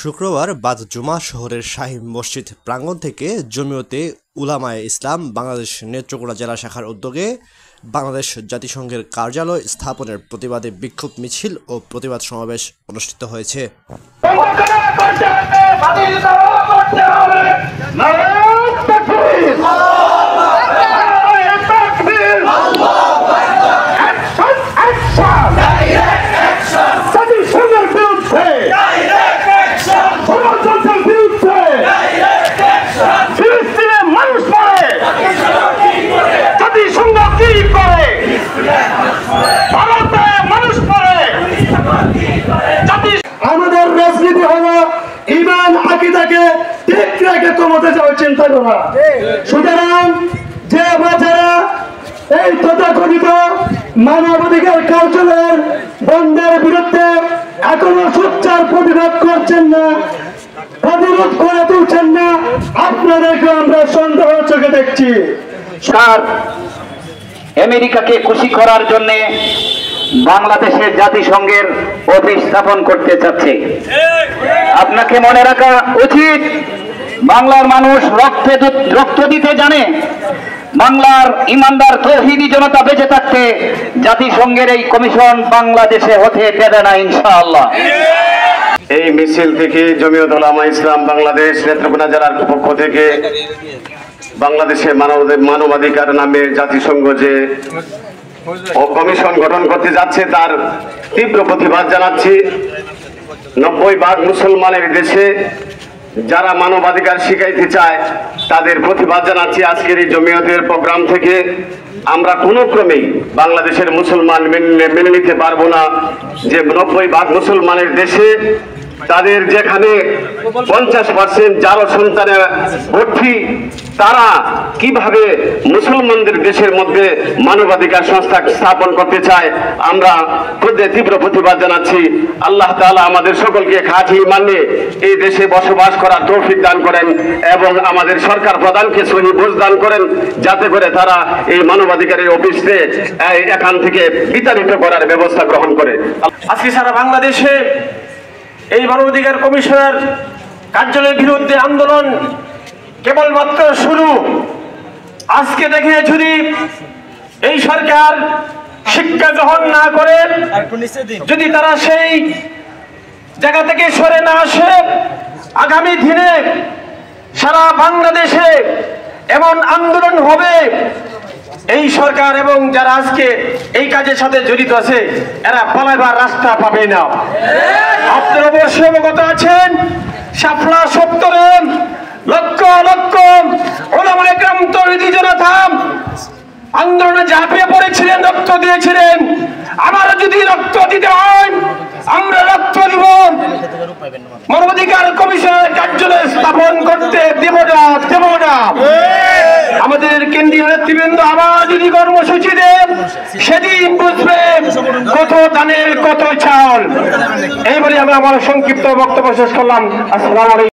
শুক্রবার বাদ জুমা শহরের শাহী মসজিদ প্রাঙ্গণ থেকে জমিয়তে উলামায়ে ইসলাম বাংলাদেশ নেত্রকোনা জেলা শাখার উদ্যোগে বাংলাদেশ জাতিসংঘের কার্যালয় স্থাপনের প্রতিবাদে বিক্ষোভ মিছিল ও প্রতিবাদ সমাবেশ অনুষ্ঠিত হয়েছে। আমাদের রাজনীতি হলো ঈমান আকীদাকে ঠিক রেখে ক্ষমতা যাওয়ার চিন্তা করা। সুতরাং যে বাচ্চারা এই তথাকথিত মানবাধিকার কার্যালয়ের বন্ধের বিরুদ্ধে এখনো সোচ্চার প্রতিবাদ করছেন না, প্রতিরোধ করে তুলছেন না, আপনাদেরকে আমরা সন্দেহ চোখে দেখছি। আমেরিকাকে খুশি করার জন্য বাংলাদেশের জাতিসংঘের অফিস স্থাপন করতে চাচ্ছে। আপনাকে মনে রাখা উচিত, বাংলার মানুষ রক্ত দিতে জানে। বাংলার ইমানদার তৌহিদি জনতা বেঁচে থাকতে জাতিসংঘের এই কমিশন বাংলাদেশে হতে দেবে না ইনশাআল্লাহ। এই মিছিল থেকে জমিয়ত উলামায়ে ইসলাম বাংলাদেশ নেত্রকোনা জেলার পক্ষ থেকে বাংলাদেশে মানবাধিকার নামে জাতিসংঘ যে কমিশন গঠন করতে যাচ্ছে তার তীব্র প্রতিবাদ জানাচ্ছি। 90% মুসলমানের দেশে যারা মানবাধিকার শিখাইতে চায় তাদের প্রতিবাদ জানাচ্ছি। আজকের এই জমিয়তের প্রোগ্রাম থেকে আমরা কোনো ক্রমেই বাংলাদেশের মুসলমান মেনে নিতে পারবো না যে 90% মুসলমানের দেশে তাদের যেখানে 50% যারও সন্তানে ভর্তি, তারা কিভাবে মুসলমানদের দেশের মধ্যে মানবাধিকার সংস্থা স্থাপন করতে চায় আমরা তীব্র প্রতিবাদ জানাচ্ছি। আল্লাহ তাআলা আমাদের সকলকে খাঁটি ঈমান নিয়ে এই দেশে বসবাস করার তৌফিক দান করেন এবং আমাদের সরকার প্রধানকে সহি বুঝ দান করেন, যাতে করে তারা এই মানবাধিকারের অফিসে এখান থেকে বিতাড়িত করার ব্যবস্থা গ্রহণ করে। আজকে সারা বাংলাদেশে এই মানবাধিকার কমিশনের কার্যালয়ের বিরুদ্ধে আন্দোলন কেবলমাত্র শুরু। আজকে দেখে যদি এই সরকার শিক্ষা গ্রহণ না করে, যদি তারা সেই জায়গা থেকে সরে না আসে, আগামী দিনে সারা বাংলাদেশে এমন আন্দোলন হবে, এই সরকার এবং যারা আজকে এই কাজের সাথে জড়িত আছে এরা পালাবার রাস্তা পাবে না। আপনারা অবশ্যই অবগত আছেন, শাপলা সত্তরে লক্ষ লক্ষ উলামায়ে কেরাম তৌহিদি জনতা আন্দোলনে ঝাঁপিয়ে পড়েছিলেন, রক্ত দিয়েছিলেন। আবার যদি রক্ত দিতে হয় আমরা রক্ত দিব। মানবাধিকার কমিশনের কার্যালয় স্থাপন করতে দেব না। আমাদের কেন্দ্রীয় নেতৃবৃন্দ আবার যদি কর্মসূচি দেন, সেদিন বুঝবে কত ধানের কত চাল। এইবারে আমরা আমার সংক্ষিপ্ত বক্তব্য শেষ করলাম। আসসালামু আলাইকুম।